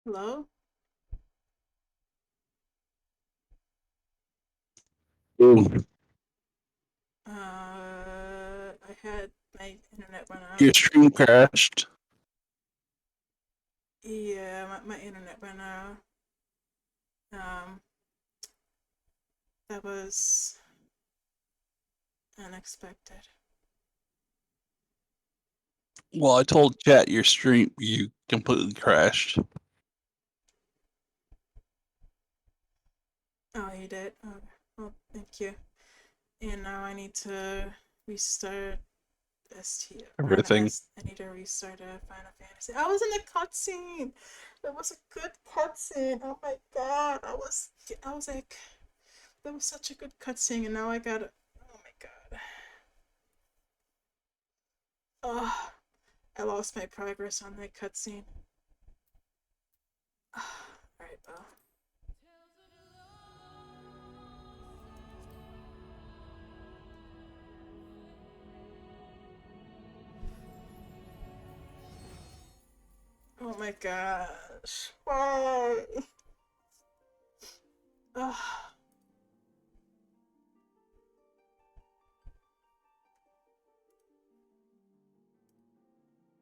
Hello? Boom. I had my internet went out. Your stream crashed. Yeah, my internet went out. Um, that was unexpected. Well, I told chat your stream you completely crashed. Oh, you did? Oh, well, thank you. And now I need to restart ST. Or not Everything. S. I need to restart Final Fantasy. I was in the cutscene. It was a good cutscene. Oh my god! I was like, that was such a good cutscene, and now I got. Oh my god. Oh, I lost my progress on that cutscene. Alright, well. Oh my gosh. Why? Ugh.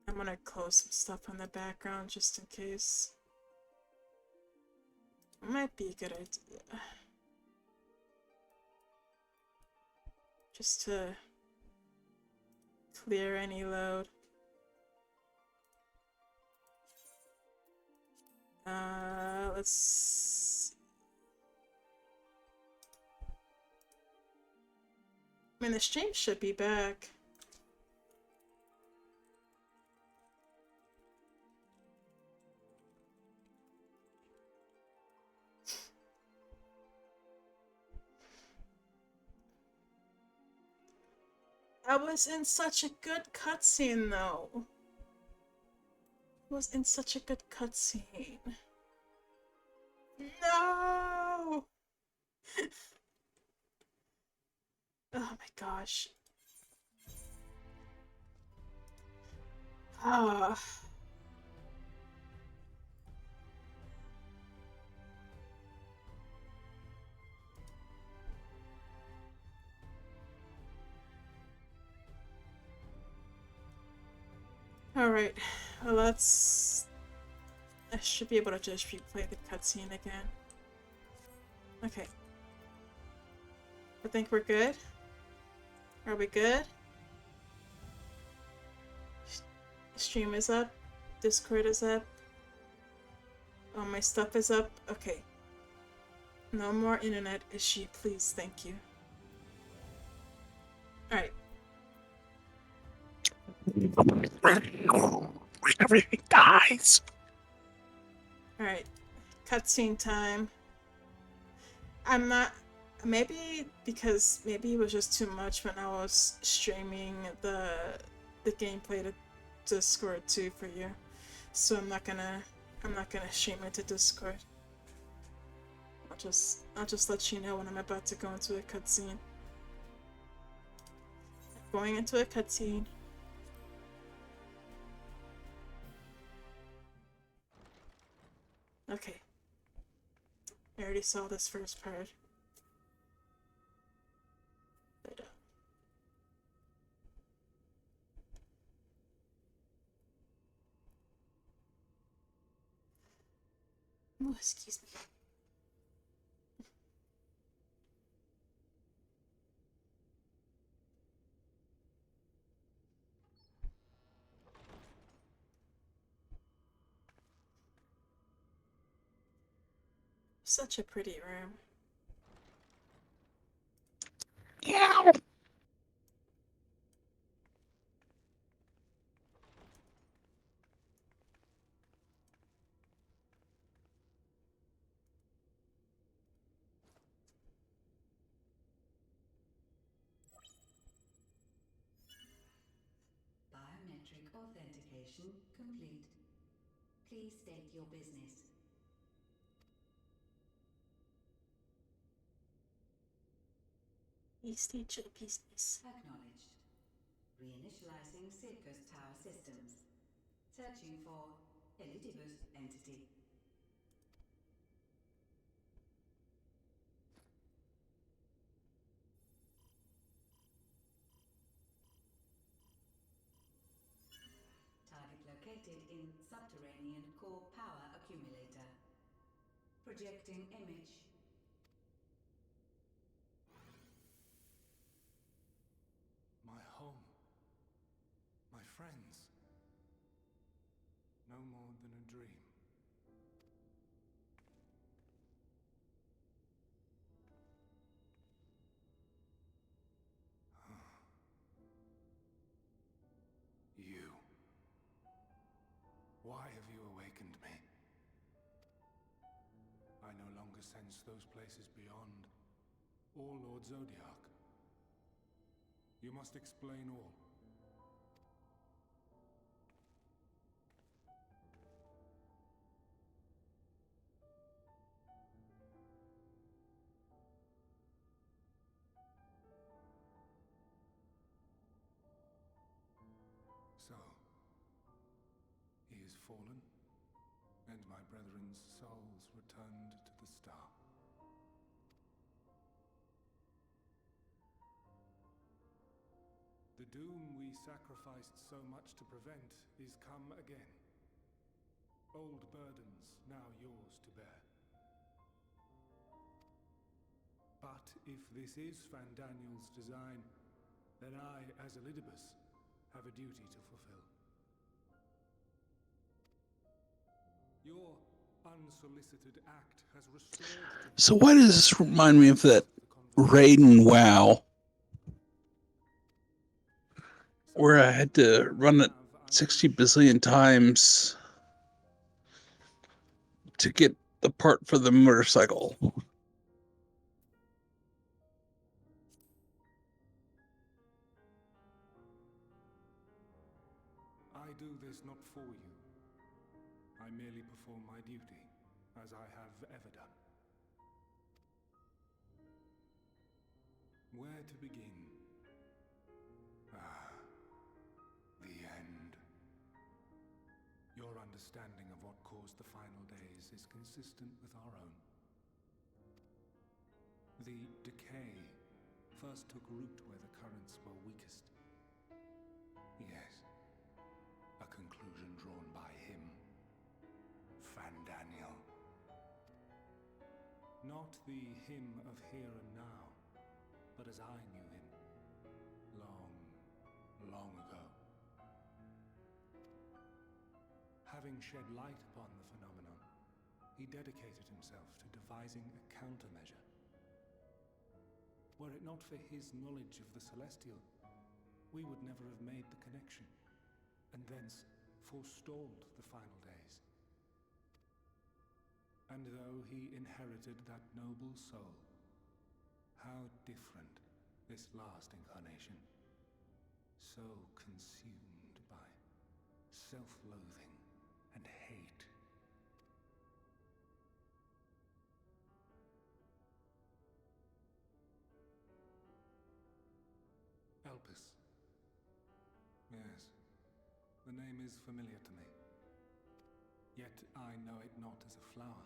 I'm gonna close some stuff on the background just in case. It might be a good idea. Just to clear any load. Let's. I mean, the stream should be back. I was in such a good cutscene, though. I was in such a good cutscene. No! Oh my gosh. Ah. Alright. Well, let's. I should be able to just replay the cutscene again. Okay. I think we're good. Are we good? Stream is up. Discord is up. Oh, my stuff is up. Okay. No more internet issue, please. Thank you. Alright. Everything dies. Alright. Cutscene time. I'm not. Maybe because maybe it was just too much when I was streaming the gameplay to Discord too for you. So I'm not gonna stream it to Discord. I'll just let you know when I'm about to go into a cutscene. Going into a cutscene. Okay. I already saw this first part. But, oh, excuse me. Such a pretty room. Yeah. Biometric authentication complete. Please state your business. Please state your business. Acknowledged. Reinitializing Circus Tower systems. Searching for Elitibus entity. main subterranean core power accumulator. Projecting image. My home. My friends. No more than a dream. You. Why have you awakened me? I no longer sense those places beyond, or Lord Zodiac. You must explain all. So, he is fallen, and my brethren's souls returned to the star. The doom we sacrificed so much to prevent is come again. Old burdens now yours to bear. But if this is Fandaniel's design, then I, as Elidibus, have a duty to fulfill. Your unsolicited act has restored to So why does this remind me of that Raiden WoW, where I had to run it 60 bazillion times to get the part for the motorcycle? I do this not for you. I merely perform my duty, as I have ever done. Where to begin? Ah, the end. Your understanding of what caused the final days is consistent with our own. The decay first took root where the currents were weakest. Yes, a conclusion drawn by him, Fandaniel. Not the him of here and now, but as I knew him, long, long ago. Having shed light upon the phenomenon, he dedicated himself to devising a countermeasure. Were it not for his knowledge of the Celestial, we would never have made the connection, and thence forestalled the final days. And though he inherited that noble soul, how different this last incarnation, so consumed by self-loathing and hate. Elpis. Yes, the name is familiar to me. Yet I know it not as a flower,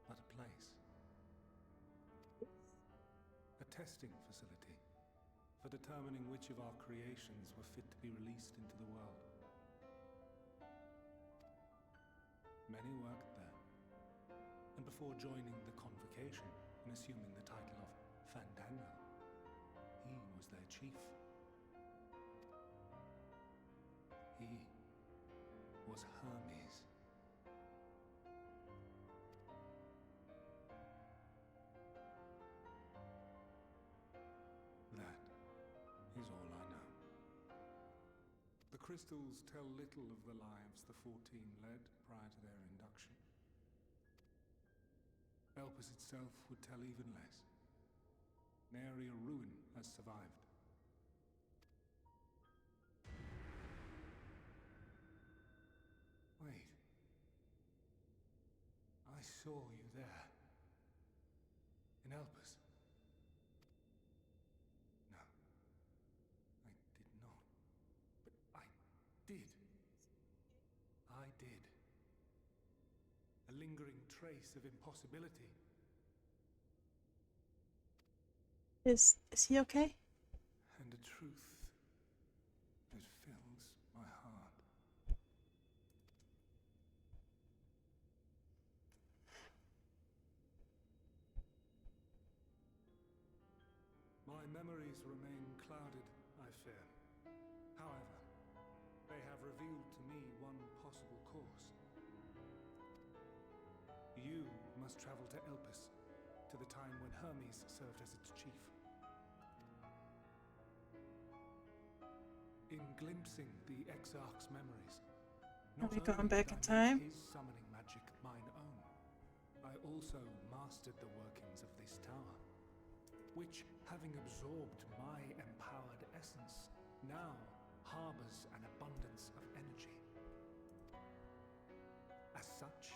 but a place. A testing facility for determining which of our creations were fit to be released into the world. Many worked there, and before joining the convocation and assuming the title of Fandaniel, he was their chief. He was Hermes. That is all I know. The crystals tell little of the lives the 14 led prior to their induction. Elpis itself would tell even less. Nary a ruin has survived. Wait. I saw you there. In Elpis. No. I did not. But I did. I did. A lingering trace of impossibility. Is he okay? And a truth that fills my heart. memories remain clouded, I fear. However, they have revealed to me one possible course. You must travel to Elpis, to the time when Hermes served as its chief. In glimpsing the Exarch's memories, Are not we going only back did in I time? make his summoning magic mine own, I also mastered the workings of this tower, which, having absorbed my empowered essence, now harbors an abundance of energy. As such,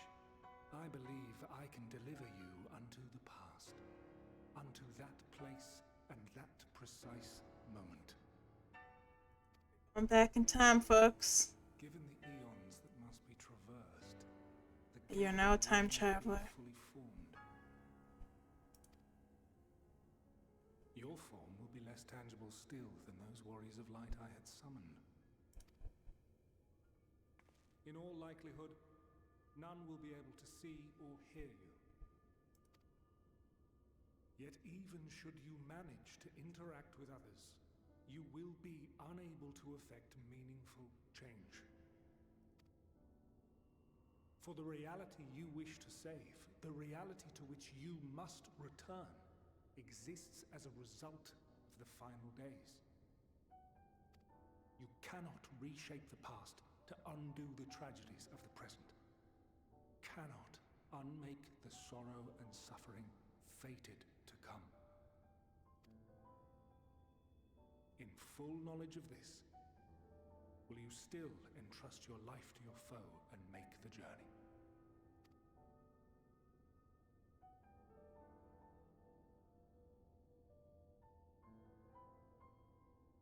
I believe I can deliver you unto the past, unto that place and that precise moment. I'm back in time, folks. Given the eons that must be traversed, the You're gap now a will time not be traveler. fully formed. Your form will be less tangible still than those warriors of light I had summoned. In all likelihood, none will be able to see or hear you. Yet even should you manage to interact with others, you will be unable to effect meaningful change. For the reality you wish to save, the reality to which you must return, exists as a result of the final days. You cannot reshape the past to undo the tragedies of the present. Cannot unmake the sorrow and suffering fated to come. In full knowledge of this, will you still entrust your life to your foe and make the journey?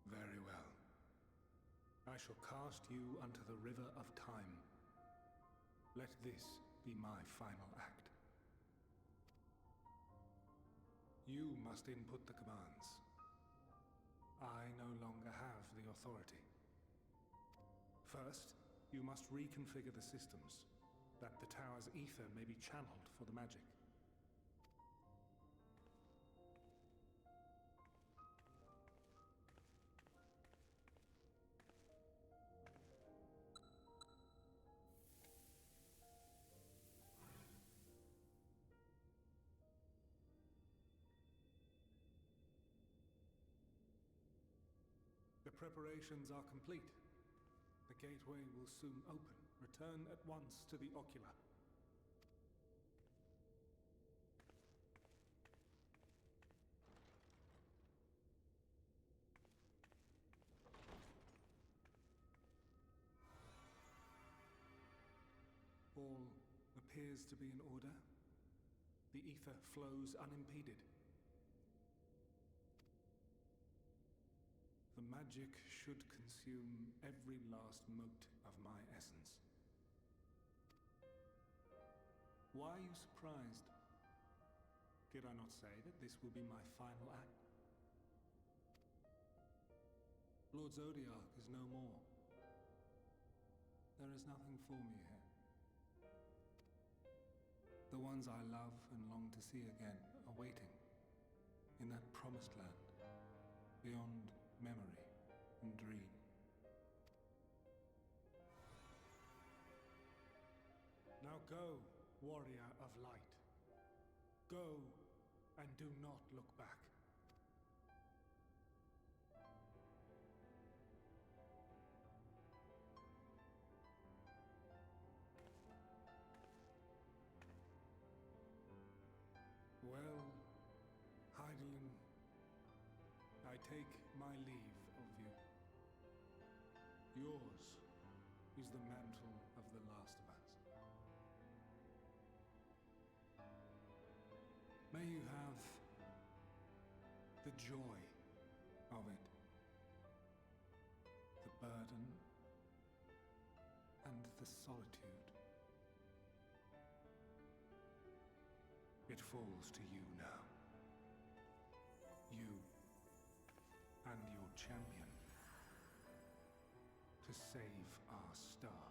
Very well. I shall cast you unto the river of time. Let this be my final act. You must input the commands. I no longer have the authority. First, you must reconfigure the systems, that the tower's ether may be channeled for the magic. The preparations are complete. The gateway will soon open. Return at once to the ocular. All appears to be in order. The ether flows unimpeded. The magic should consume every last mote of my essence. Why are you surprised? Did I not say that this will be my final act? Lord Zodiac is no more. There is nothing for me here. The ones I love and long to see again are waiting in that promised land, beyond memory and dream. Now go, warrior of light. Go and do not look back. Well, Heidelin, I take my leave of you. Yours is the mantle of the last of us. May you have the joy of it, the burden and the solitude. It falls to you now. You and your champion to save our star.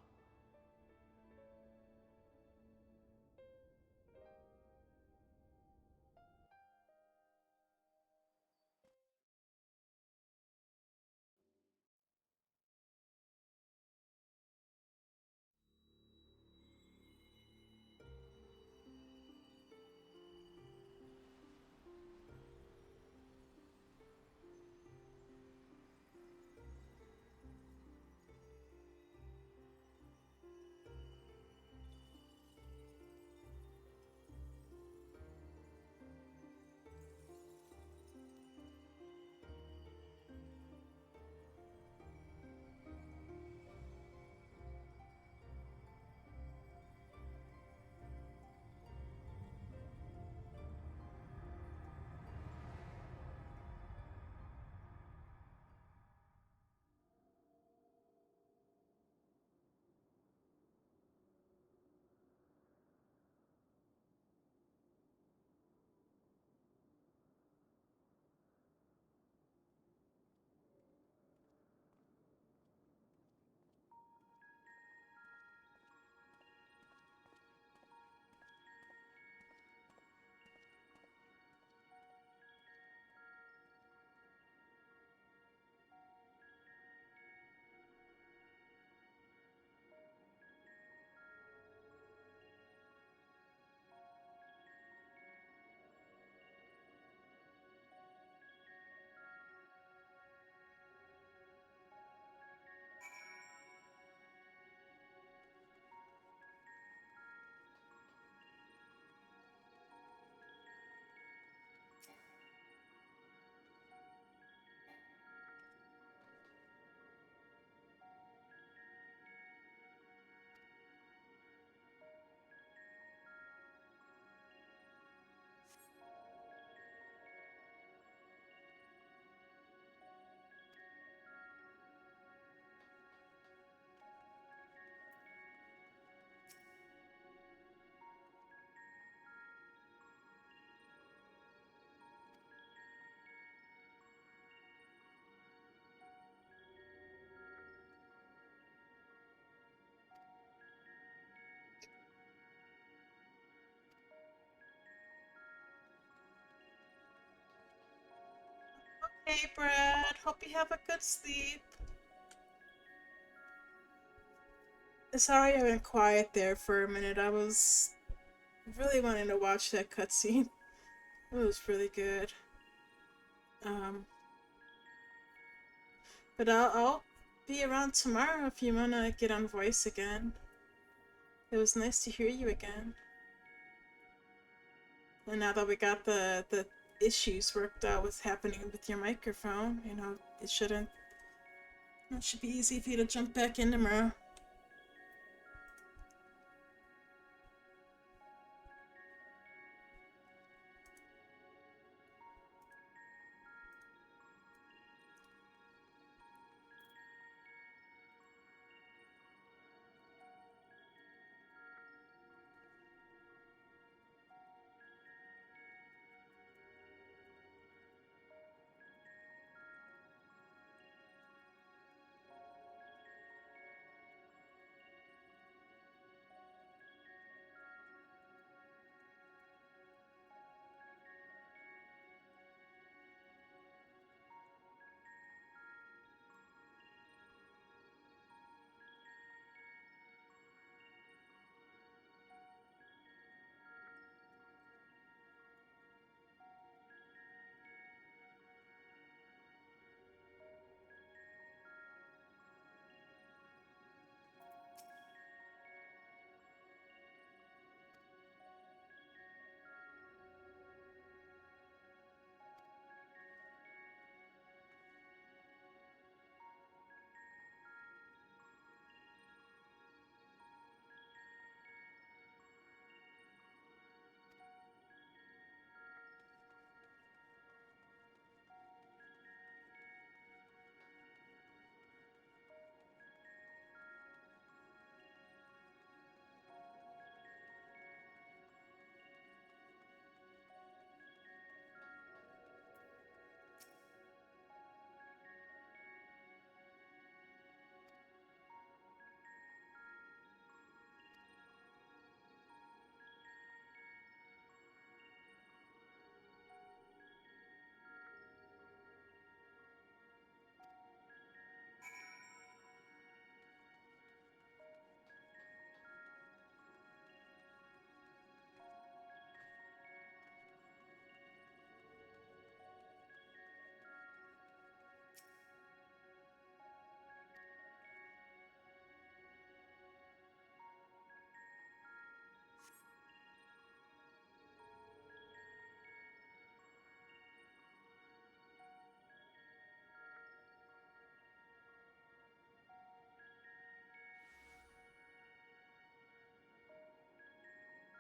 Hey, Brad. Hope you have a good sleep. Sorry I went quiet there for a minute. I was really wanting to watch that cutscene. It was really good. Um, but I'll be around tomorrow if you wanna get on voice again. It was nice to hear you again. And now that we got the issues worked out, what's happening with your microphone, you know, it should be easy for you to jump back in tomorrow.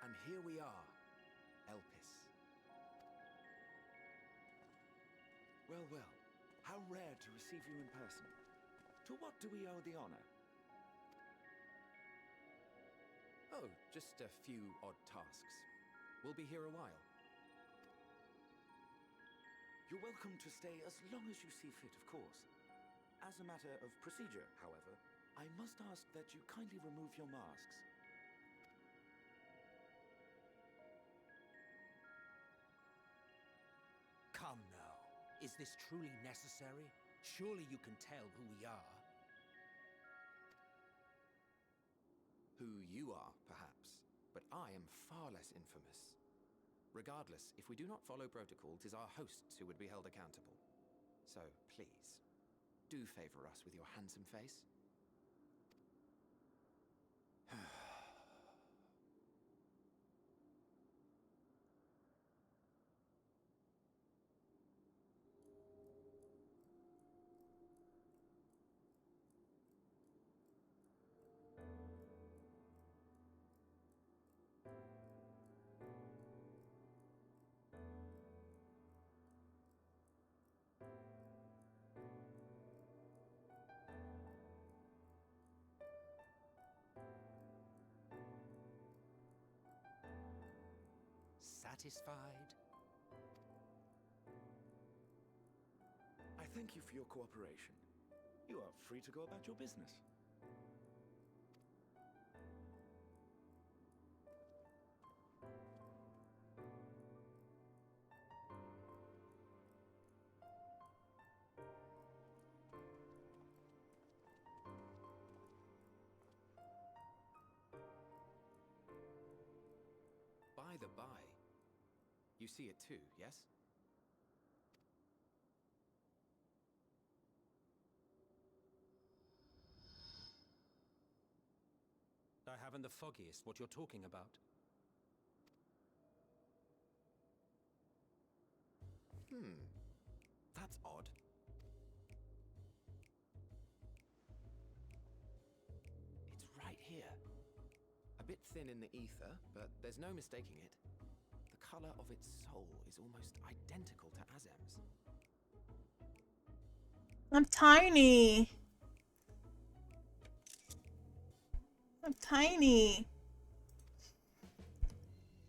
And here we are, Elpis. Well, well, how rare to receive you in person. To what do we owe the honor? Oh, just a few odd tasks. We'll be here a while. You're welcome to stay as long as you see fit, of course. As a matter of procedure, however, I must ask that you kindly remove your masks. Come now. Is this truly necessary? Surely you can tell who we are. Who you are, perhaps, but I am far less infamous. Regardless, if we do not follow protocol, 'tis our hosts who would be held accountable. So, please, do favor us with your handsome face. Satisfied? I thank you for your cooperation. You are free to go about your business. the by, you see it too, yes? I haven't the foggiest what you're talking about. That's odd. It's right here. A bit thin in the ether, but there's no mistaking it. The color of its soul is almost identical to Azem's. I'm tiny. I'm tiny.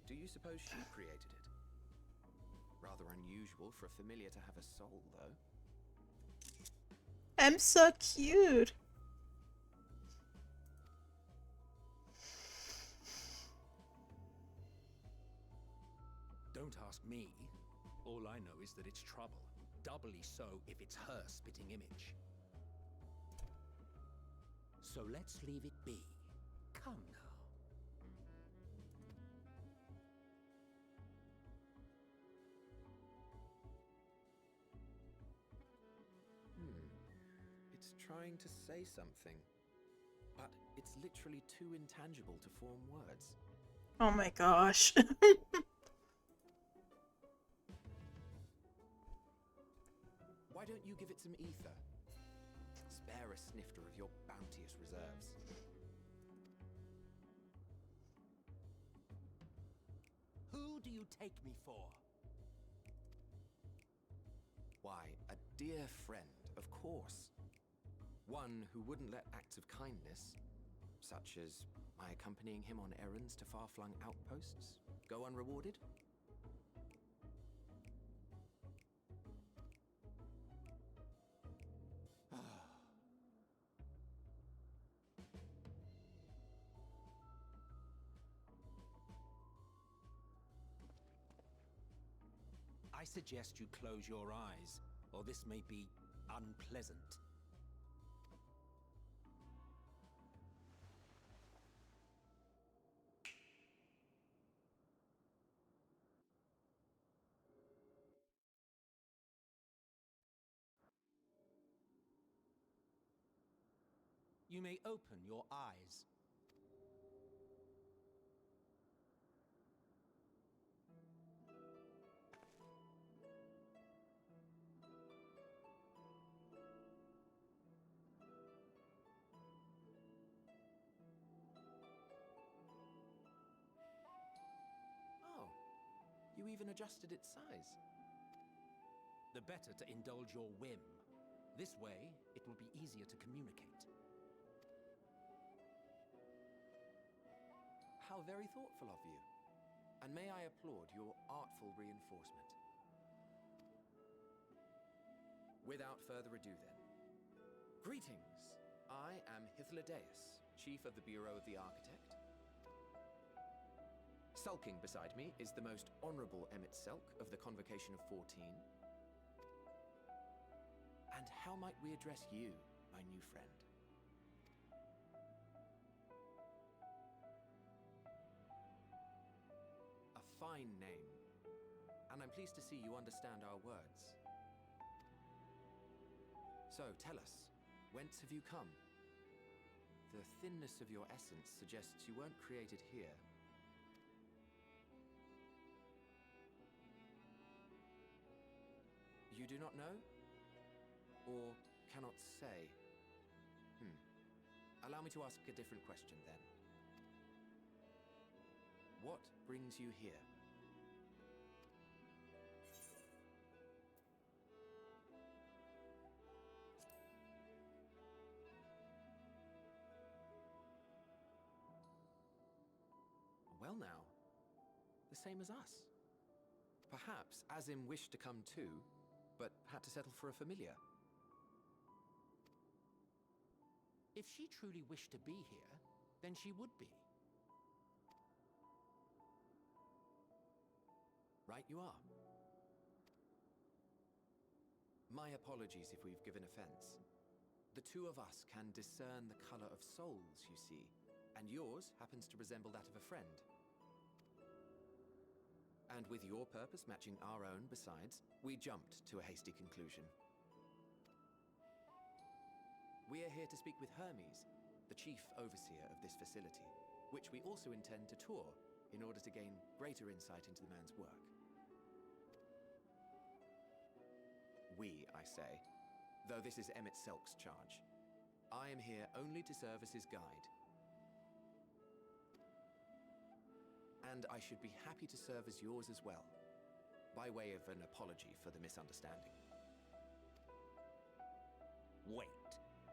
Do you suppose she created it? Rather unusual for a familiar to have a soul, though. I'm so cute. Don't ask me. All I know is that it's trouble. Doubly so if it's her spitting image. So let's leave it be. Come now. It's trying to say something, but it's literally too intangible to form words. Oh my gosh. Why don't you give it some ether? Spare a snifter of your bounteous reserves. Who do you take me for? Why, a dear friend, of course. One who wouldn't let acts of kindness, such as my accompanying him on errands to far-flung outposts, go unrewarded? I suggest you close your eyes, or this may be unpleasant. You may open your eyes. Oh, you even adjusted its size. The better to indulge your whim. This way, it will be easier to communicate. How very thoughtful of you. And may I applaud your artful reinforcement. Without further ado then. Greetings! I am Hythlodaeus, Chief of the Bureau of the Architect. Sulking beside me is the most honorable Emmett Selk of the Convocation of 14. And how might we address you, my new friend? A fine name, and I'm pleased to see you understand our words. So, tell us, whence have you come? The thinness of your essence suggests you weren't created here. You do not know? Or cannot say? Allow me to ask a different question then. What brings you here? Well now, the same as us. Perhaps Azim wished to come too, but had to settle for a familiar. If she truly wished to be here, then she would be. Right you are. My apologies if we've given offense. The two of us can discern the color of souls, you see, and yours happens to resemble that of a friend. And with your purpose matching our own besides, we jumped to a hasty conclusion. We are here to speak with Hermes, the chief overseer of this facility, which we also intend to tour in order to gain greater insight into the man's work. We, I say, though this is Emmett Selk's charge. I am here only to serve as his guide. And I should be happy to serve as yours as well, by way of an apology for the misunderstanding. Wait,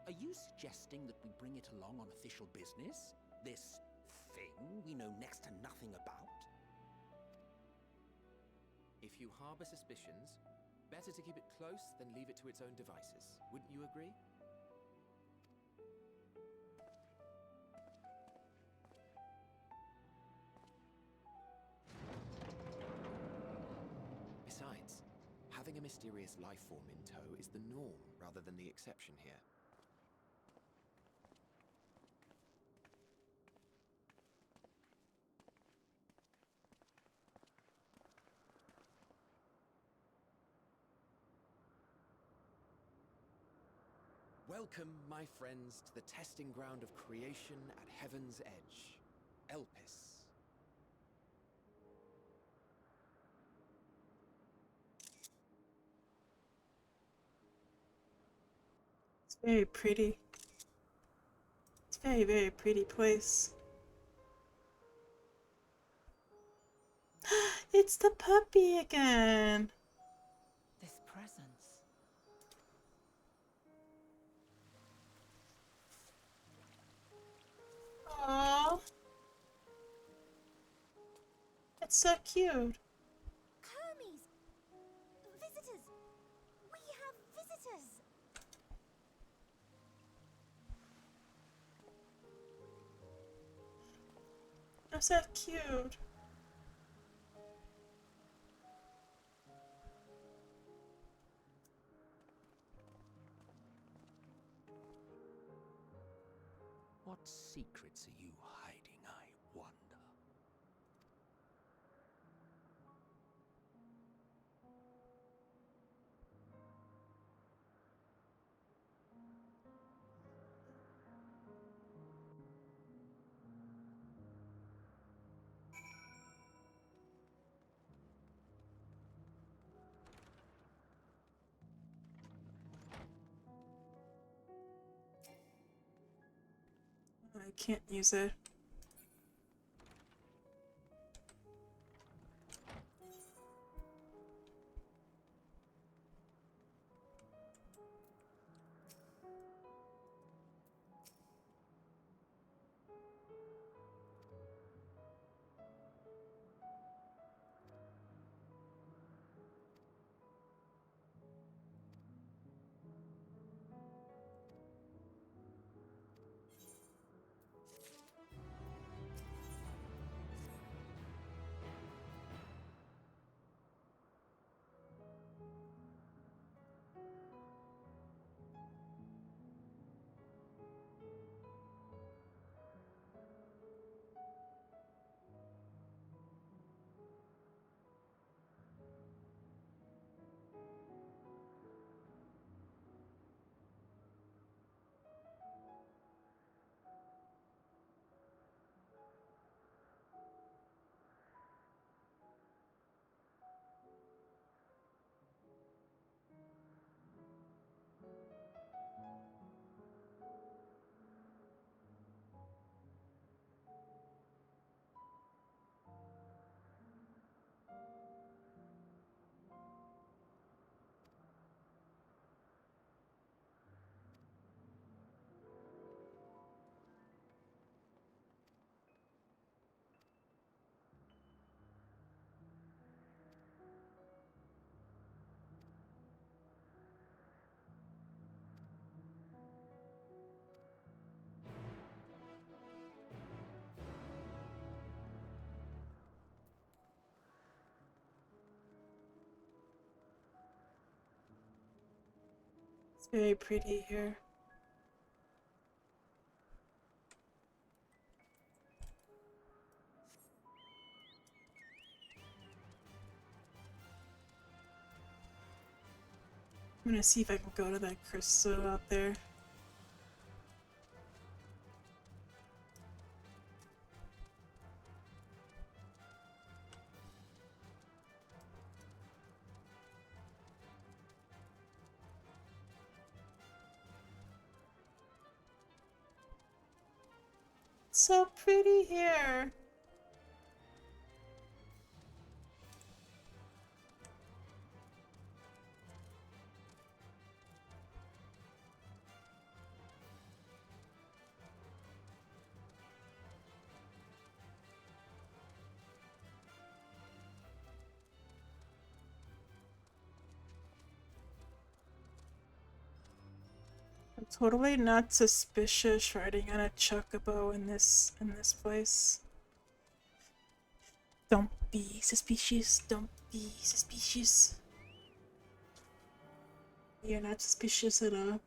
are you suggesting that we bring it along on official business? This thing we know next to nothing about? If you harbor suspicions, better to keep it close than leave it to its own devices. Wouldn't you agree? Besides, having a mysterious life form in tow is the norm rather than the exception here. Welcome, my friends, to the testing ground of creation at Heaven's Edge, Elpis. It's very pretty. It's a very, very pretty place. It's the puppy again. This presence. Aww. It's so cute. Hermes! Visitors! We have visitors! That's so cute. What secrets are you hiding, I wonder? I can't use it. It's very pretty here. I'm gonna see if I can go to that crystal out there. It's so pretty here. I'm totally not suspicious riding on a chocobo in this place. Don't be suspicious. Don't be suspicious. You're not suspicious at all.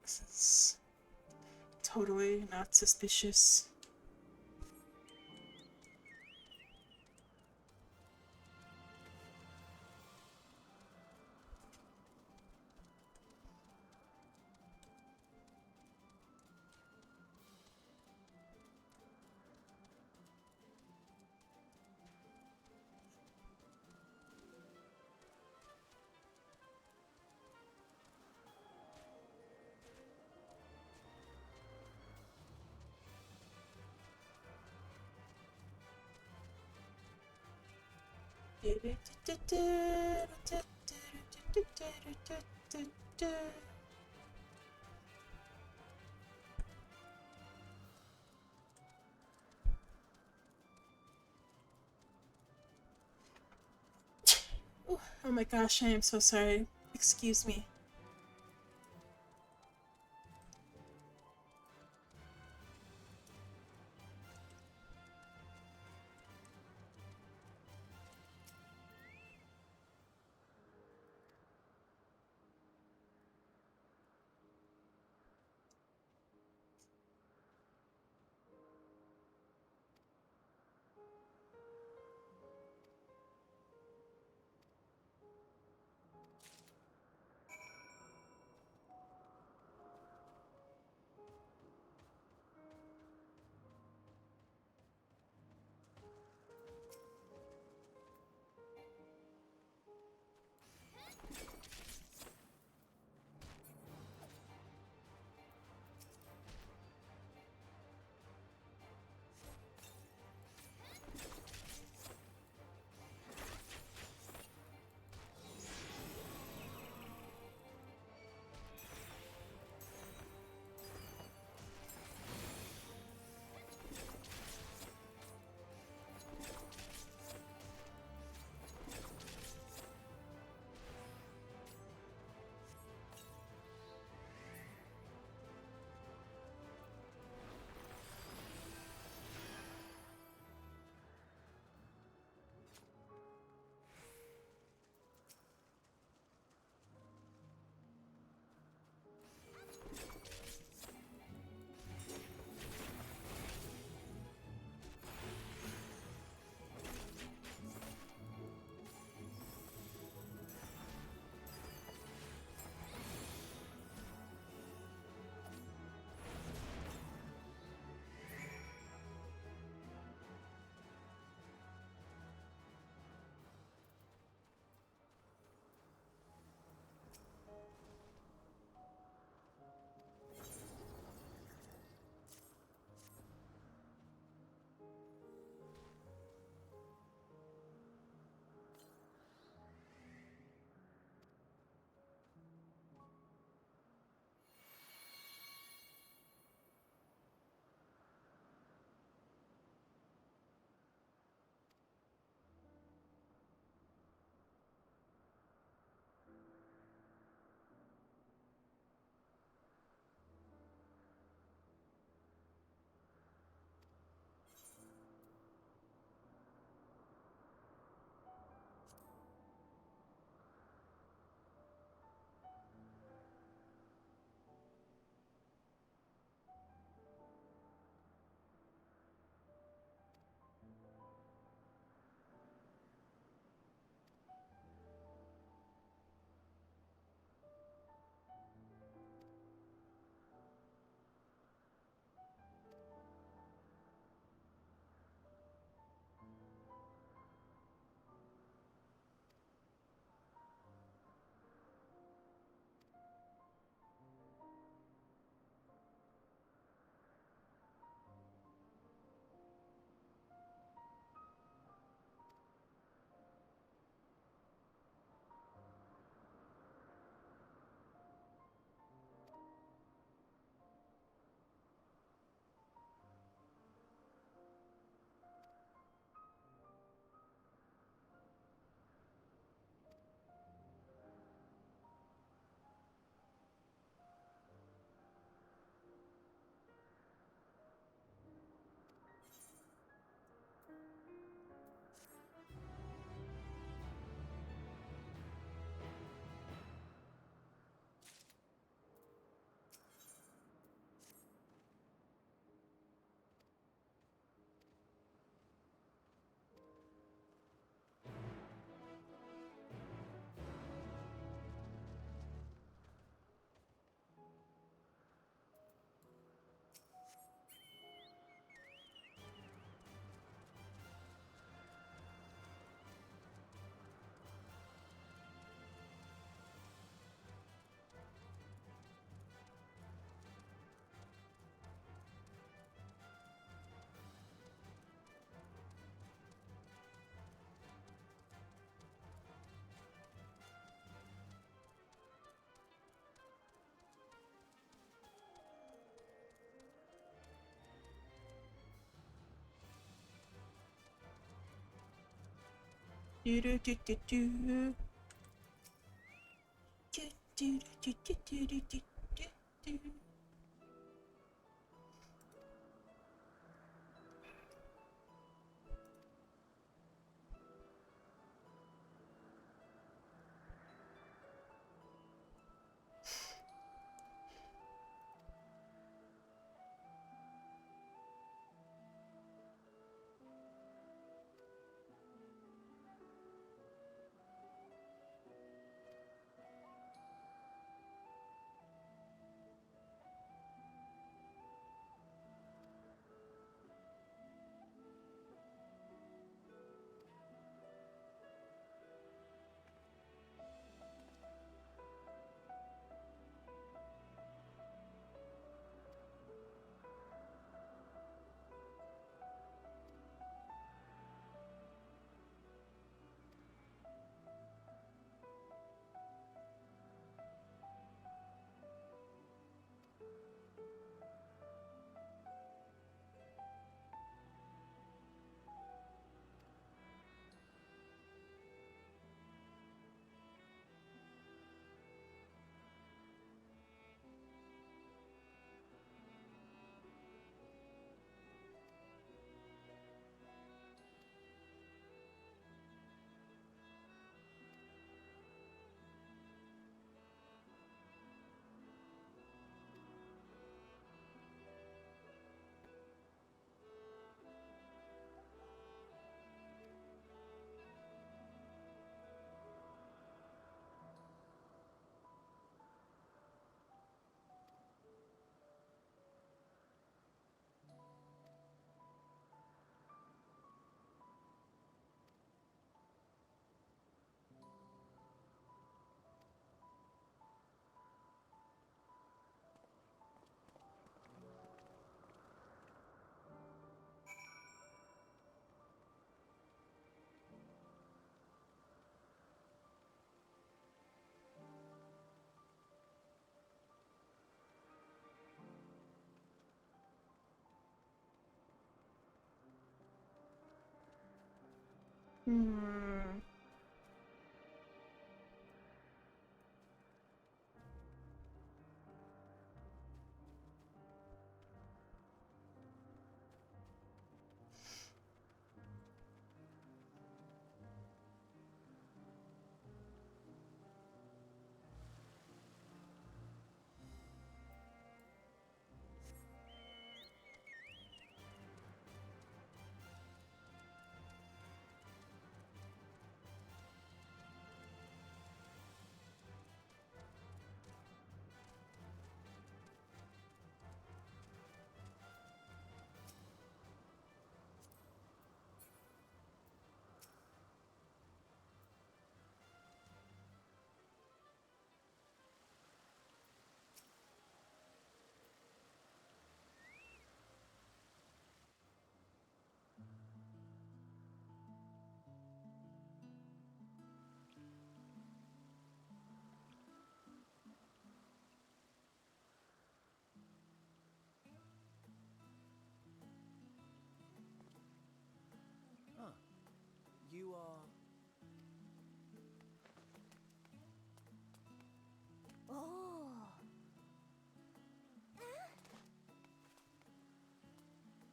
This is totally not suspicious. Oh my gosh, I am so sorry. Excuse me. Do do do do do. Do do do do do do do do. Hmm. Ah, you are... Oh.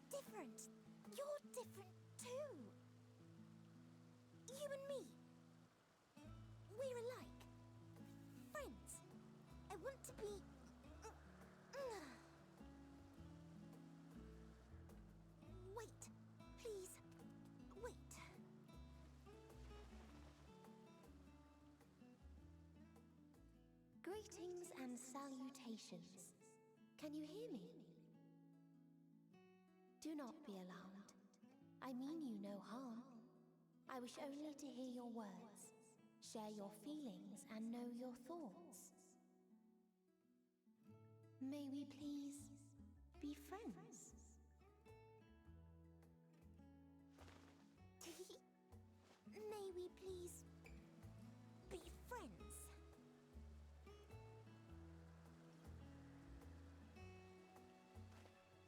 Different. You're different too. You and me. We're alike. Friends. I want to be... Wait. Please. Wait. Greetings and salutations. Can you hear me? Do not be alarmed. I mean you no harm. I wish only to hear your words, share your feelings, and know your thoughts. May we please be friends? May we please be friends?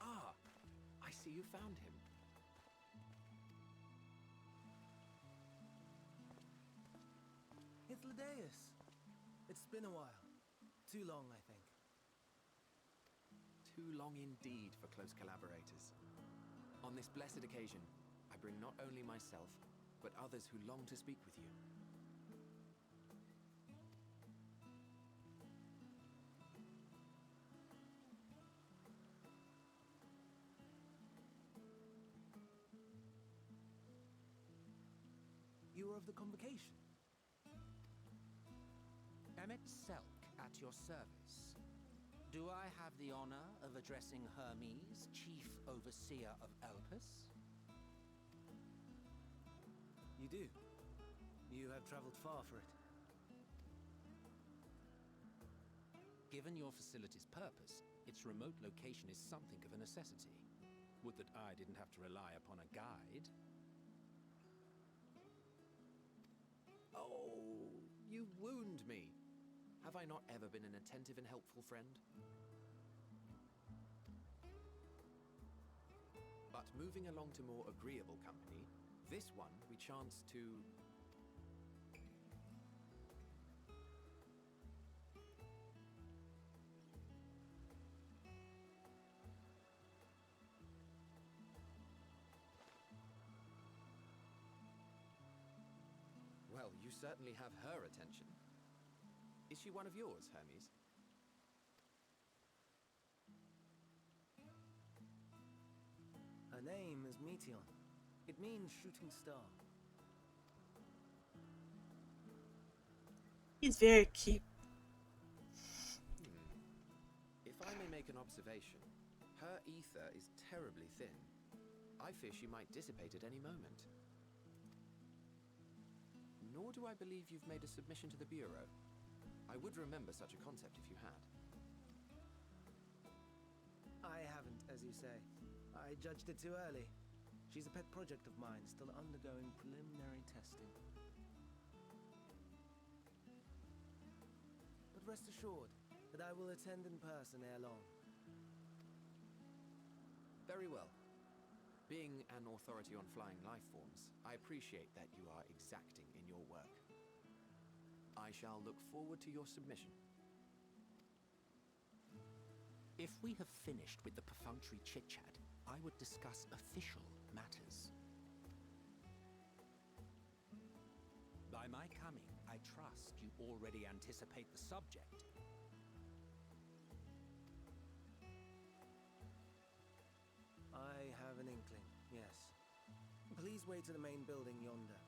Ah, I see you found him. Amadeus. It's been a while. Too long, I think. Too long indeed for close collaborators. On this blessed occasion, I bring not only myself, but others who long to speak with you. You are of the convocation. Emmet Selk at your service. Do I have the honor of addressing Hermes, Chief Overseer of Elpis? You do. You have traveled far for it. Given your facility's purpose, its remote location is something of a necessity. Would that I didn't have to rely upon a guide. Oh, you wound me. Have I not ever been an attentive and helpful friend? But moving along to more agreeable company, this one we chance to... Well, you certainly have her attention. Is she one of yours, Hermes? Her name is Meteon. It means shooting star. He's very cute. If I may make an observation, her ether is terribly thin. I fear she might dissipate at any moment. Nor do I believe you've made a submission to the Bureau. I would remember such a concept if you had. I haven't, as you say. I judged it too early. She's a pet project of mine, still undergoing preliminary testing. But rest assured that I will attend in person ere long. Very well. Being an authority on flying life forms, I appreciate that you are exacting in your work. I shall look forward to your submission. If we have finished with the perfunctory chit-chat, I would discuss official matters. By my coming, I trust you already anticipate the subject. I have an inkling, yes. Please wait to the main building yonder.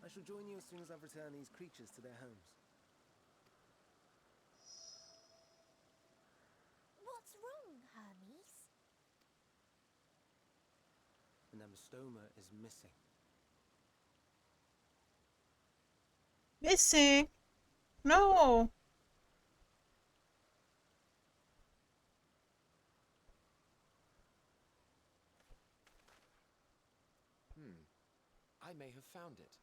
I shall join you as soon as I've returned these creatures to their homes. What's wrong, Hermes? An amistoma is missing. Missing? No! I may have found it.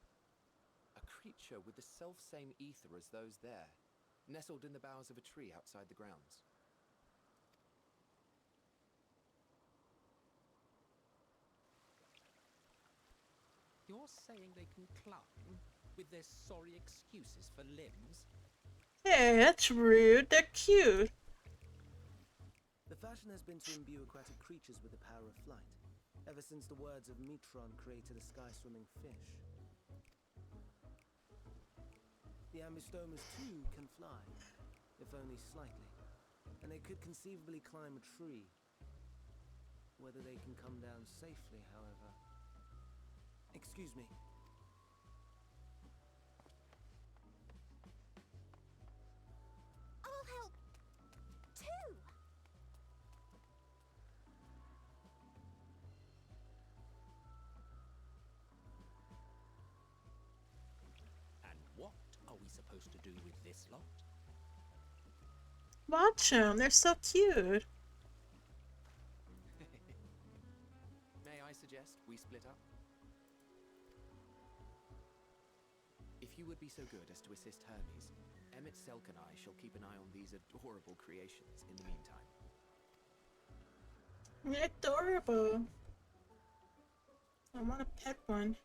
A creature with the self-same ether as those there, nestled in the boughs of a tree outside the grounds. You're saying they can climb with their sorry excuses for limbs? Hey, that's rude. They're cute. The fashion has been to imbue aquatic creatures with the power of flight, ever since the words of Metron created a sky-swimming fish. The Ambistomas too can fly, if only slightly, and they could conceivably climb a tree. Whether they can come down safely, however... Excuse me. I'll help too. And what are we supposed to do with this lot? Watch them. They're so cute. May I suggest we split up? If you would be so good as to assist Hermes, Emmet Selk and I shall keep an eye on these adorable creations in the meantime. They're adorable. I want a pet one.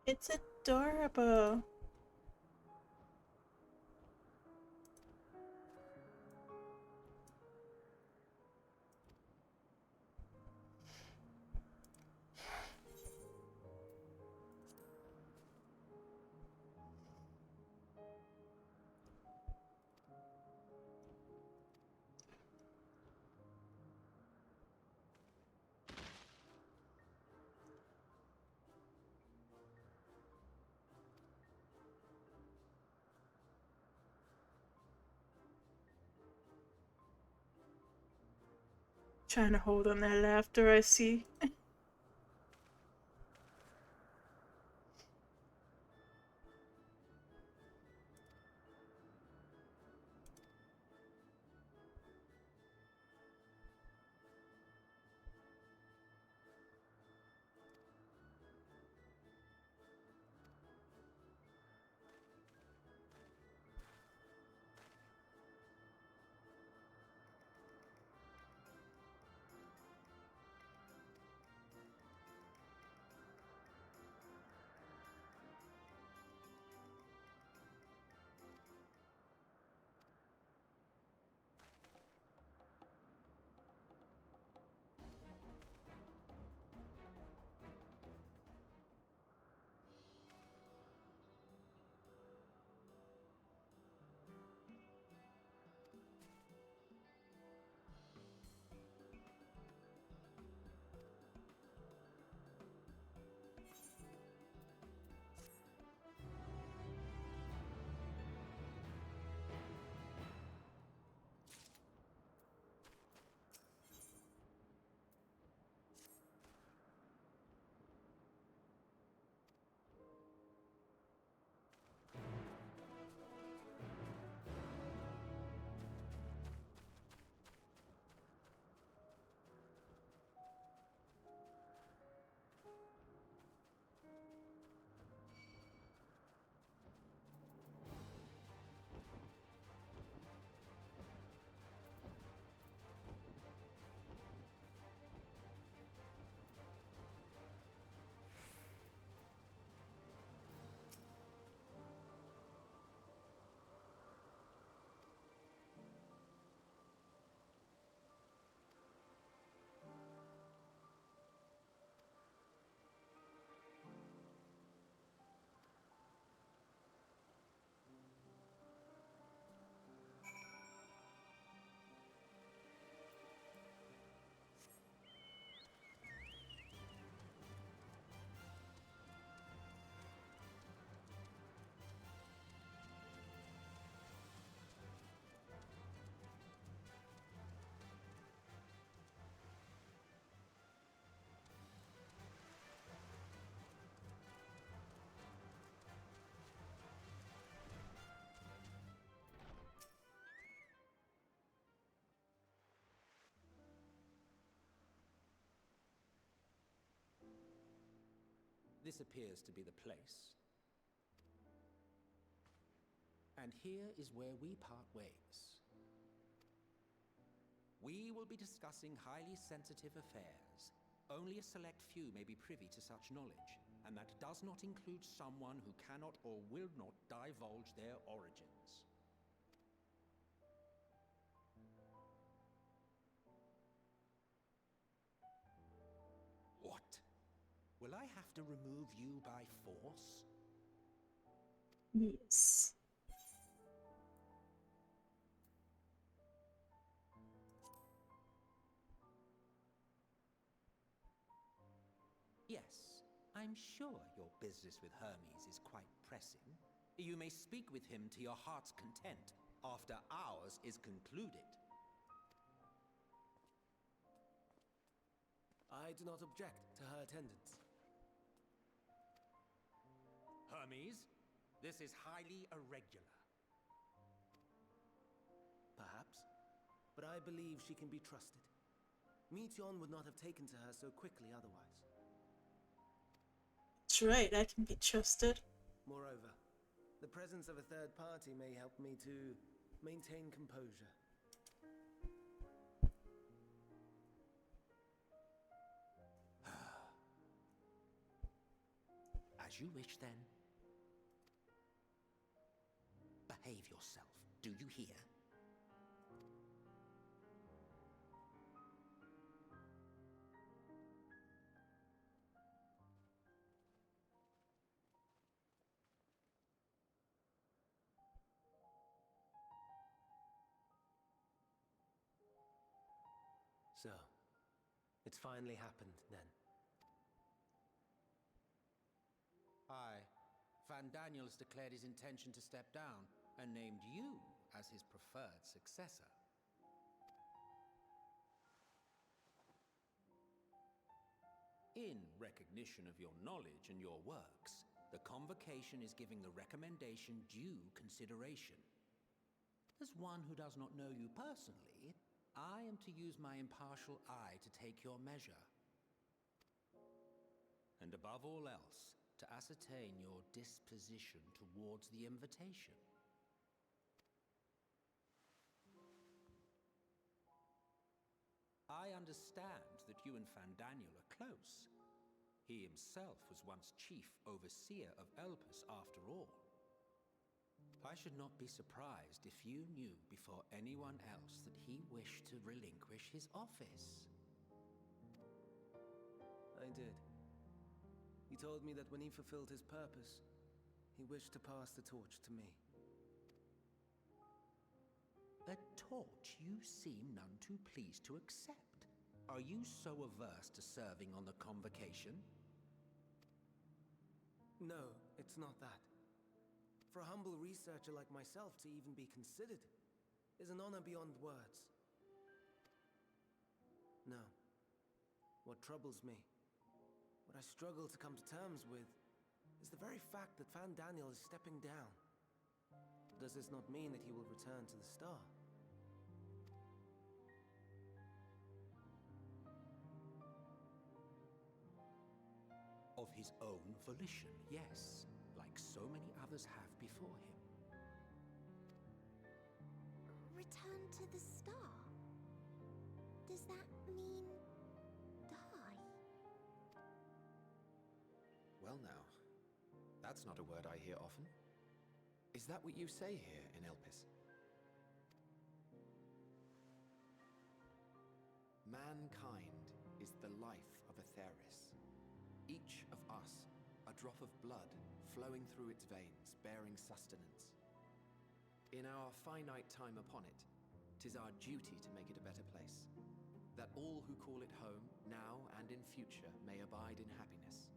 It's adorable. Trying to hold on their laughter, I see. This appears to be the place. And here is where we part ways. We will be discussing highly sensitive affairs. Only a select few may be privy to such knowledge, and that does not include someone who cannot or will not divulge their origins. What? Will I have to remove you by force? Yes. Yes, I'm sure your business with Hermes is quite pressing. You may speak with him to your heart's content after ours is concluded. I do not object to her attendance. Hermes, this is highly irregular. Perhaps, but I believe she can be trusted. Meteon would not have taken to her so quickly otherwise. That's right, I can be trusted. Moreover, the presence of a third party may help me to maintain composure. As As you wish, then. Behave yourself. Do you hear? So, it's finally happened then. Aye. Van Daniels declared his intention to step down and named you as his preferred successor. In recognition of your knowledge and your works, the Convocation is giving the recommendation due consideration. As one who does not know you personally, I am to use my impartial eye to take your measure. And above all else, to ascertain your disposition towards the invitation. I understand that you and Fandaniel are close. He himself was once chief overseer of Elpis after all. I should not be surprised if you knew before anyone else that he wished to relinquish his office. I did. He told me that when he fulfilled his purpose, he wished to pass the torch to me. A torch you seem none too pleased to accept. Are you so averse to serving on the Convocation? No, it's not that. For a humble researcher like myself to even be considered is an honor beyond words. No. What troubles me, what I struggle to come to terms with, is the very fact that Van Daniel is stepping down. Does this not mean that he will return to the Star? Of his own volition, yes, like so many others have before him. Return to the Star? Does that mean die? Well now, that's not a word I hear often. Is that what you say here in Elpis? Mankind is the life of Atheris. Each of us, a drop of blood flowing through its veins, bearing sustenance. In our finite time upon it, 'tis our duty to make it a better place, that all who call it home, now and in future, may abide in happiness.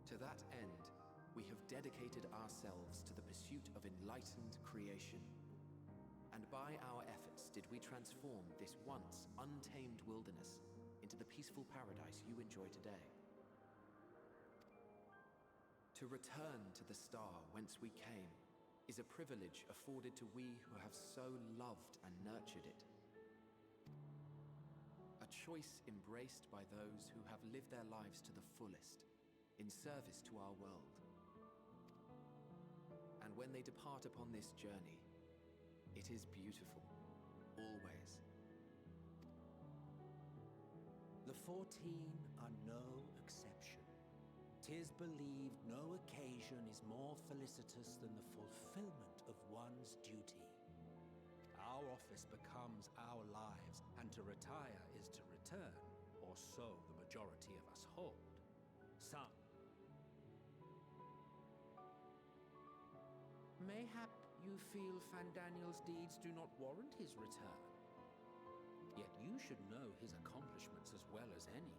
To that end, we have dedicated ourselves to the pursuit of enlightened creation. And by our efforts did we transform this once untamed wilderness into the peaceful paradise you enjoy today. To return to the star whence we came is a privilege afforded to we who have so loved and nurtured it. A choice embraced by those who have lived their lives to the fullest, in service to our world. And when they depart upon this journey, it is beautiful, always. The 14 are no exception. 'Tis believed no occasion is more felicitous than the fulfillment of one's duty. Our office becomes our lives, and to retire is to return, or so the majority of us hold. Some. Mayhap you feel Fandaniel's deeds do not warrant his return. Yet you should know his accomplishments as well as any.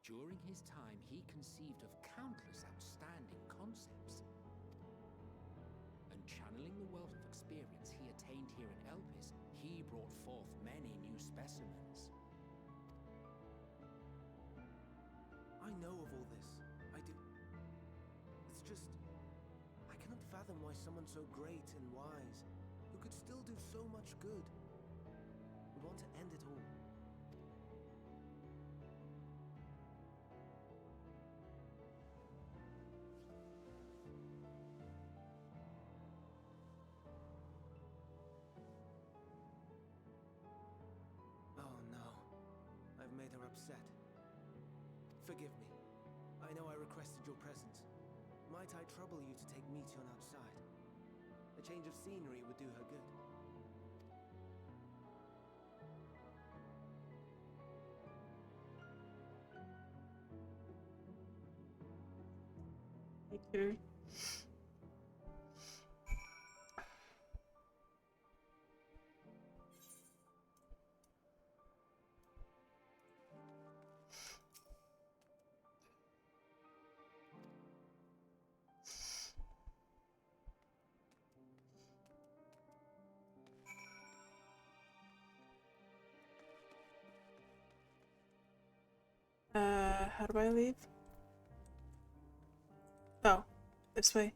During his time, he conceived of countless outstanding concepts. And channeling the wealth of experience he attained here in Elpis, he brought forth many new specimens. I know of all this. I do. It's just, I cannot fathom why someone so great and wise, who could still do so much good, would want to end it all. Oh no, I've made her upset. Forgive me. I know I requested your presence. Might I trouble you to take Meteon outside? A change of scenery would do her good. Okay. How do I leave? Oh, this way.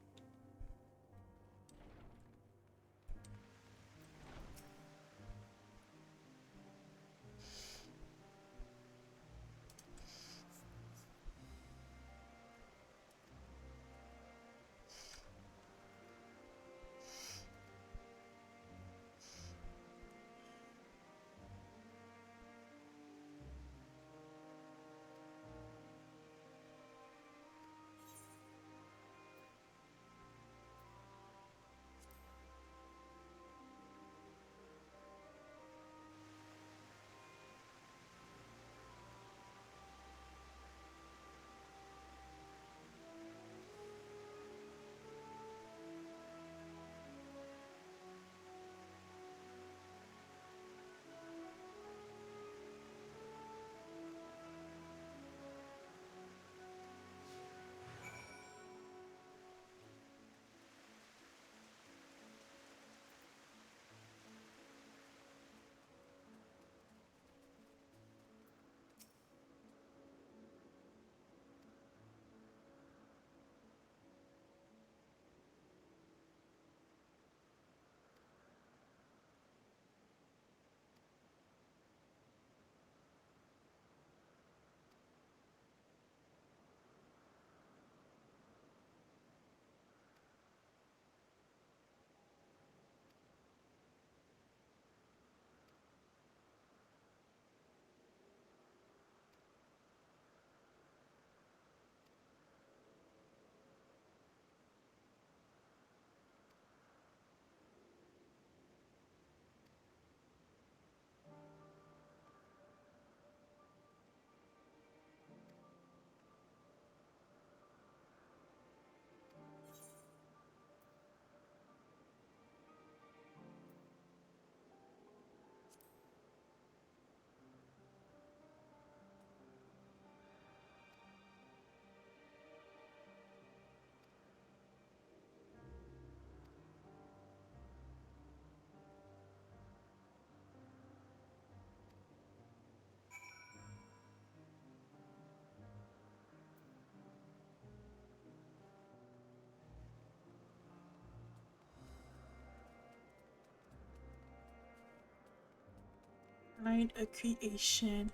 Find a creation.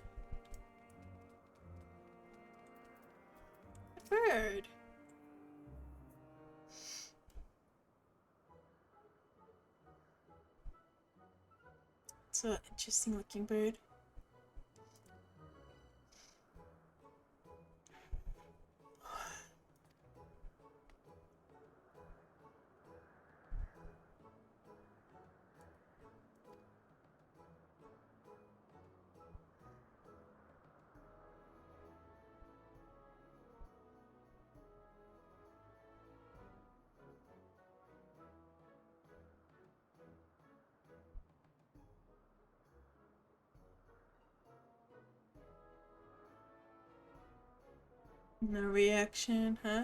A bird. It's an interesting looking bird. No reaction, huh?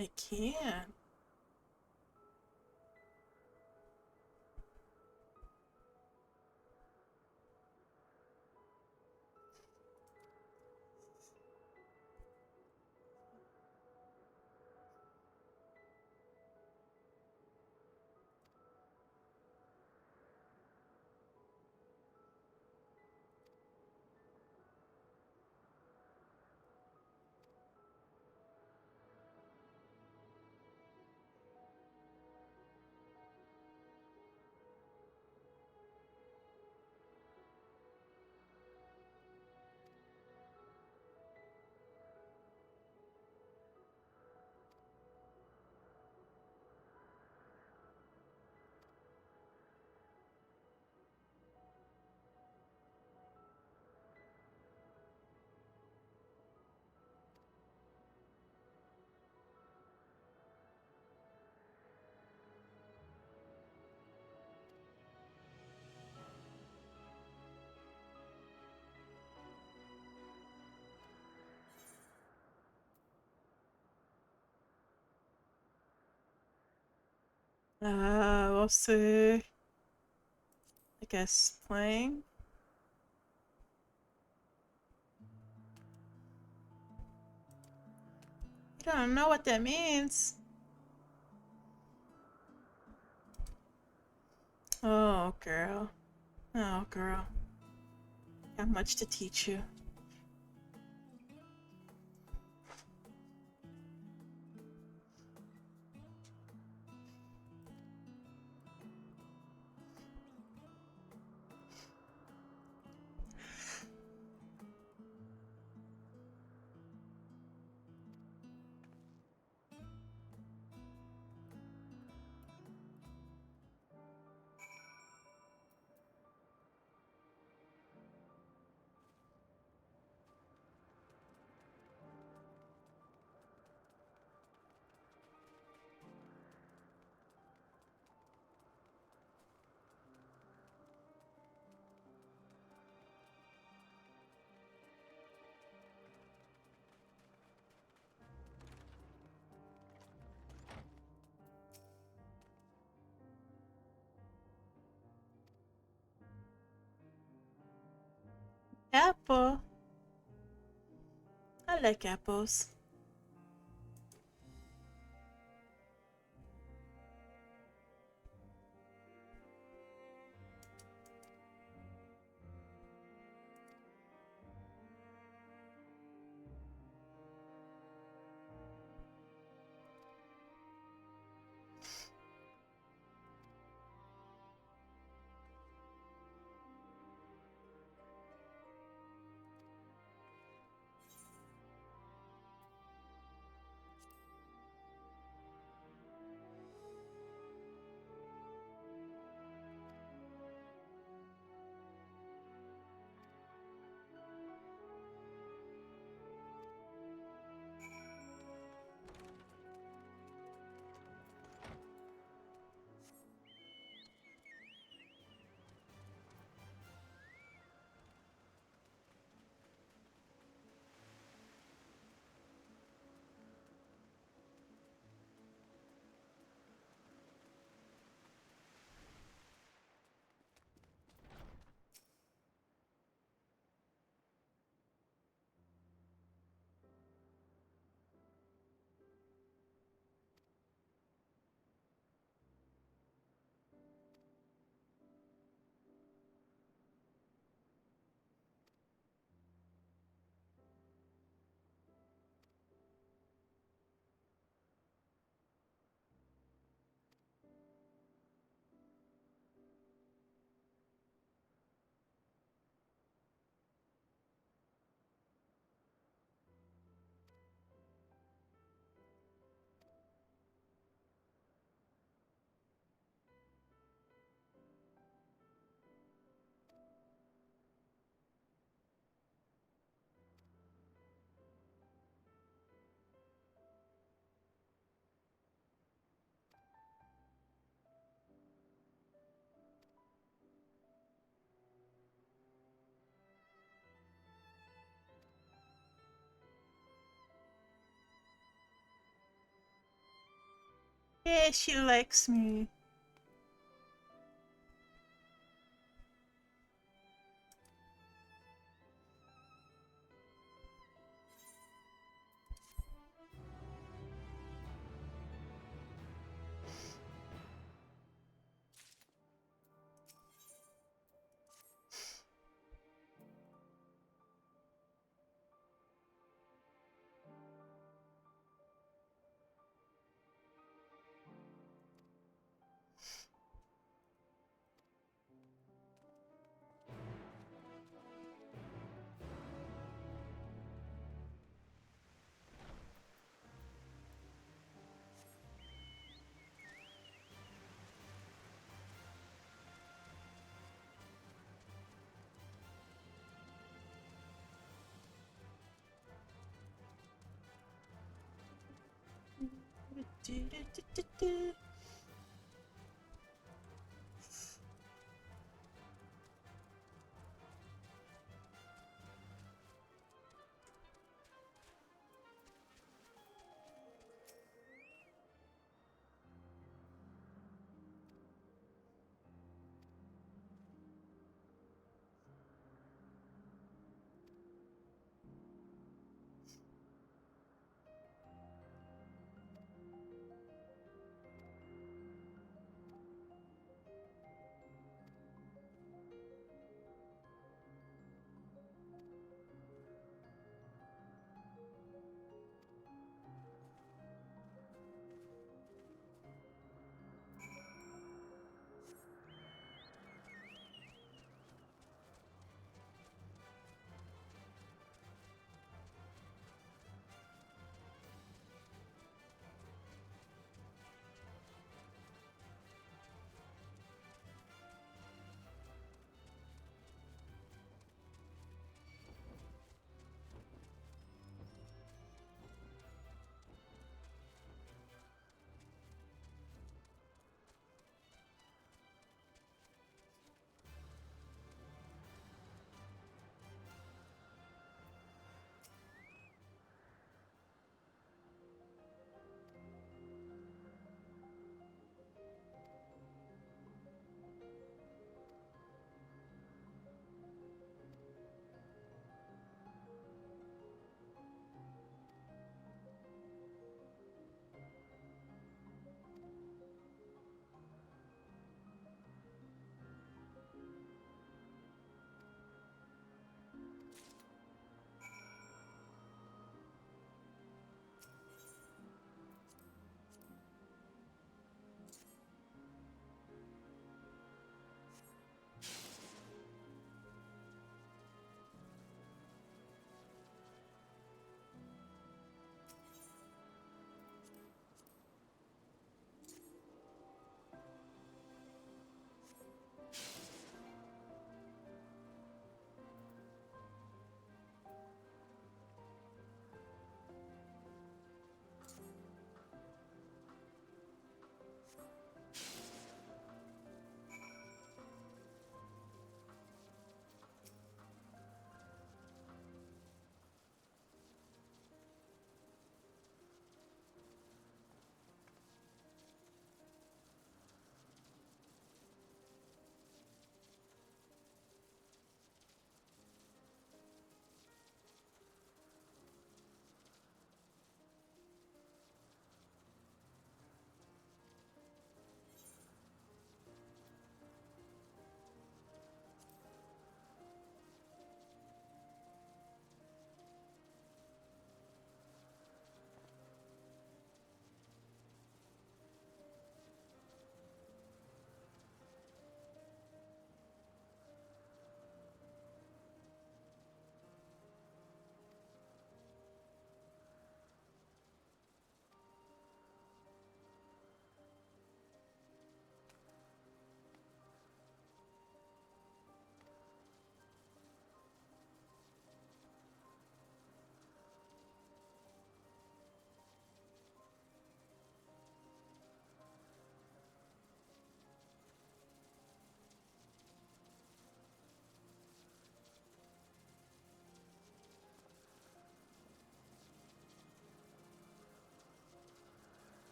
I can. We'll see. I guess playing. You don't know what that means. Oh, girl. Oh, girl. Got much to teach you. Apple. I like apples. Yeah, she likes me.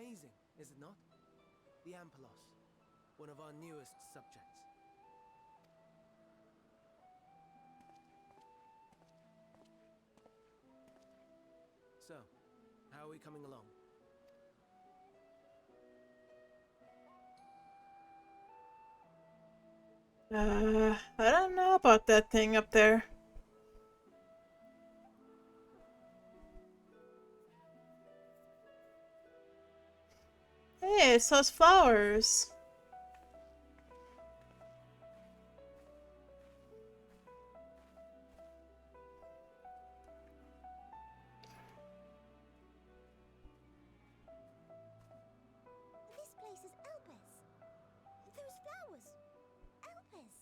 amazing, is it not? The Ampelos, one of our newest subjects. So, how are we coming along? I don't know about that thing up there. Hey, it sells flowers. This place is Elpis. Those flowers. Elpis.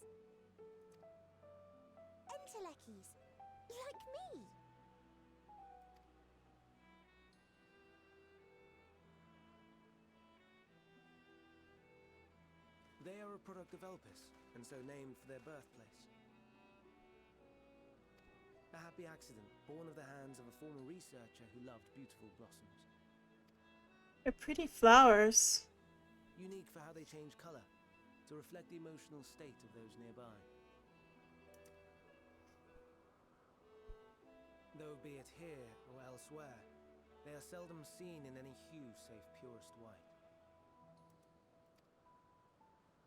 Entelekis. Like me. They are a product of Elpis, and so named for their birthplace. A happy accident, born of the hands of a former researcher who loved beautiful blossoms. They're pretty flowers. Unique for how they change color, to reflect the emotional state of those nearby. Though be it here or elsewhere, they are seldom seen in any hue save purest white.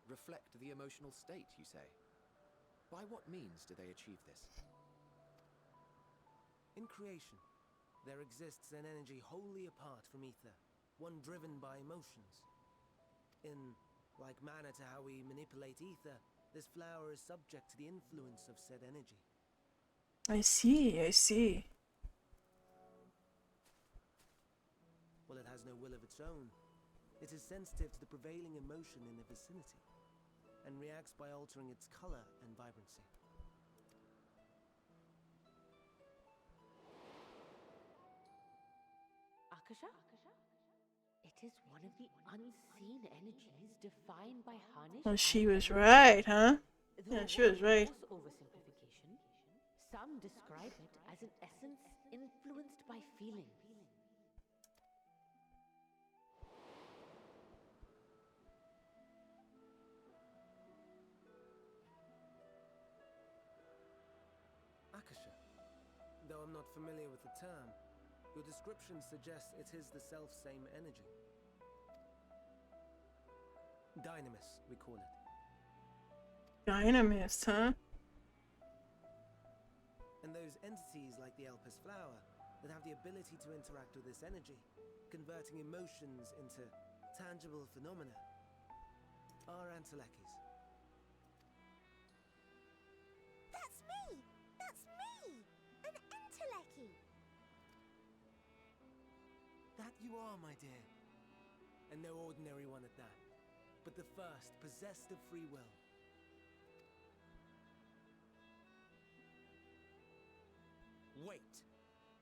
Reflect the emotional state, you say? By what means do they achieve this? In creation, there exists an energy wholly apart from ether, one driven by emotions. In like manner to how we manipulate ether, this flower is subject to the influence of said energy. I see, I see. While it has no will of its own, it is sensitive to the prevailing emotion in the vicinity, and reacts by altering its color and vibrancy. Akasha? It is one of the unseen energies defined by Harnish. Well, she was right, huh? Yeah, she was right. Oversimplification. Some describe it as an essence influenced by feeling. Akasha. Though I'm not familiar with the term, your description suggests it is the self-same energy. Dynamis, we call it. Dynamist, huh? And those entities like the Elpis flower that have the ability to interact with this energy, converting emotions into tangible phenomena, are Entelekis. That's me! That's me! An Enteleki! That you are, my dear. And no ordinary one at that, but the first possessed of free will. Wait.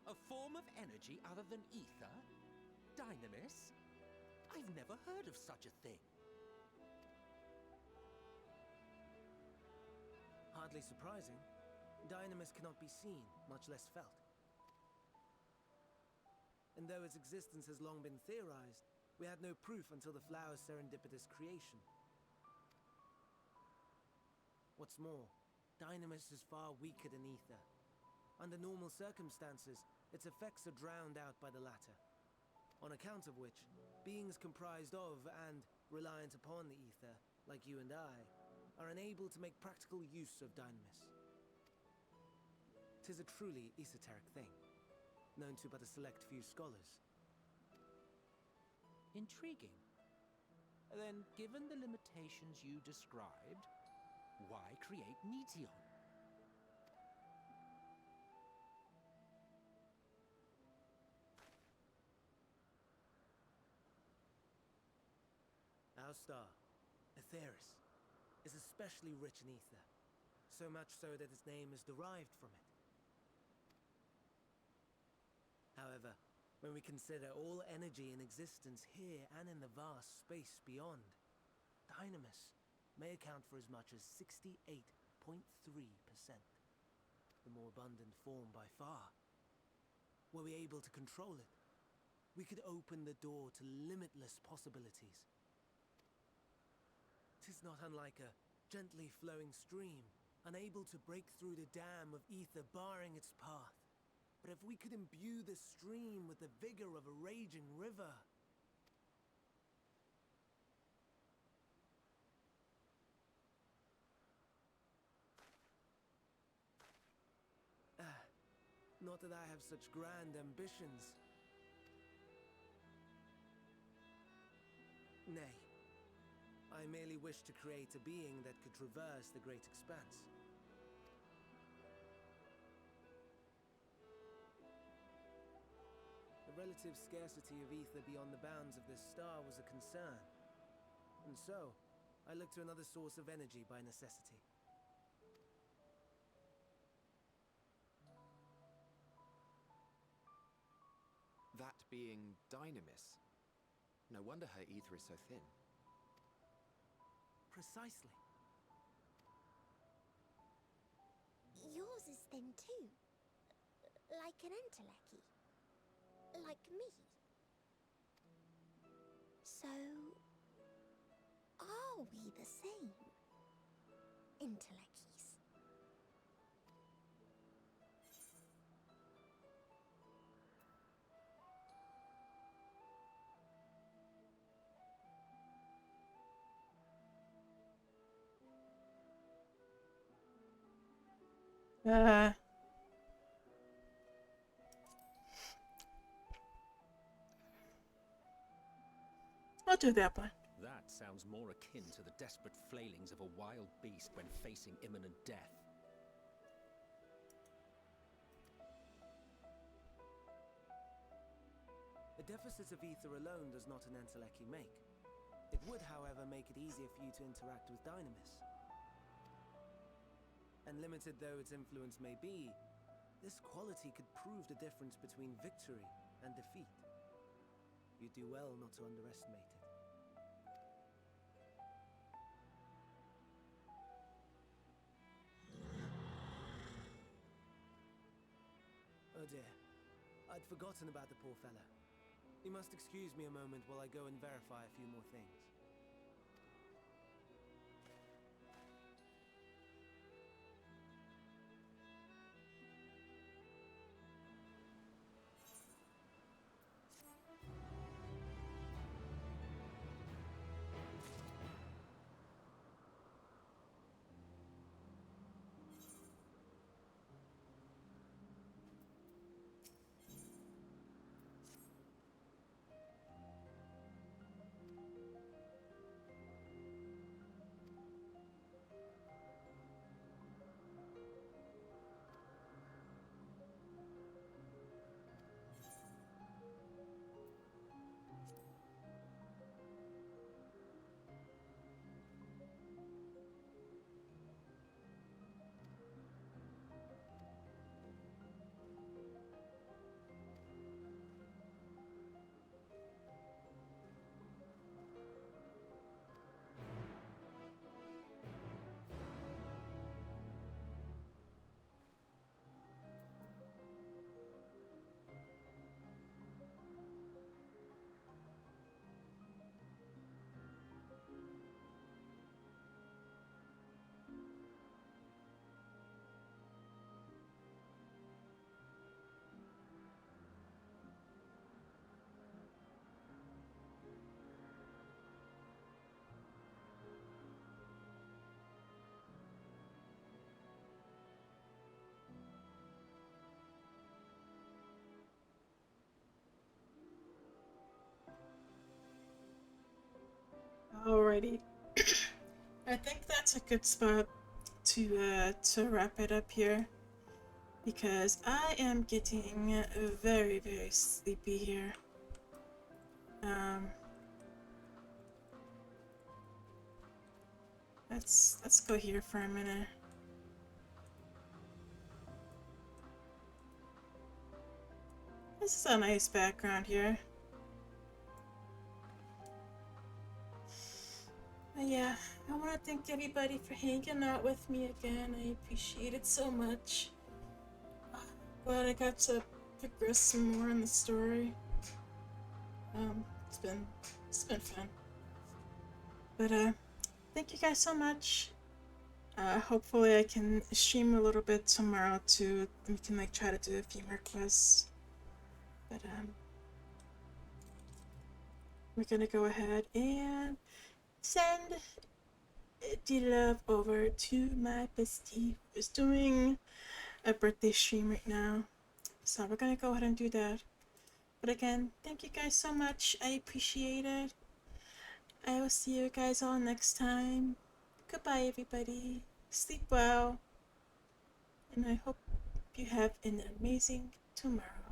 A form of energy other than ether? Dynamis? I've never heard of such a thing. Hardly surprising. Dynamis cannot be seen, much less felt. And though its existence has long been theorized, we had no proof until the flower's serendipitous creation. What's more, Dynamis is far weaker than ether. Under normal circumstances, its effects are drowned out by the latter, on account of which, beings comprised of and reliant upon the ether, like you and I, are unable to make practical use of Dynamis. 'Tis a truly esoteric thing, known to but a select few scholars. Intriguing. Then, given the limitations you described, why create Netion? Our star, Aetheris, is especially rich in ether, so much so that its name is derived from it. However, when we consider all energy in existence here and in the vast space beyond, Dynamis may account for as much as 68.3%. The more abundant form by far. Were we able to control it, we could open the door to limitless possibilities. 'Tis not unlike a gently flowing stream, unable to break through the dam of ether barring its path. But if we could imbue this stream with the vigor of a raging river... Not that I have such grand ambitions. Nay, I merely wish to create a being that could traverse the great expanse. The relative scarcity of ether beyond the bounds of this star was a concern. And so, I looked to another source of energy by necessity. That being Dynamis. No wonder her ether is so thin. Precisely. Yours is thin too. Like an entelechy. Like me. So... are we the same? Entelecchies. I'll do that one. That sounds more akin to the desperate flailings of a wild beast when facing imminent death. A deficit of ether alone does not an entelechy make. It would, however, make it easier for you to interact with Dynamis. And limited though its influence may be, this quality could prove the difference between victory and defeat. You'd do well not to underestimate it. Oh dear, I'd forgotten about the poor fellow. You must excuse me a moment while I go and verify a few more things. Alrighty. I think that's a good spot to wrap it up here, because I am getting very, very sleepy here. Let's go here for a minute. This is a nice background here. But yeah, I want to thank everybody for hanging out with me again. I appreciate it so much. Glad I got to progress some more in the story. It's been fun. But thank you guys so much. Hopefully I can stream a little bit tomorrow too. We can like try to do a few more quests. But we're gonna go ahead and send the love over to my bestie who's doing a birthday stream right now. So we're gonna go ahead and do that. But again, thank you guys so much. I appreciate it. I will see you guys all next time. Goodbye, everybody. Sleep well. And I hope you have an amazing tomorrow.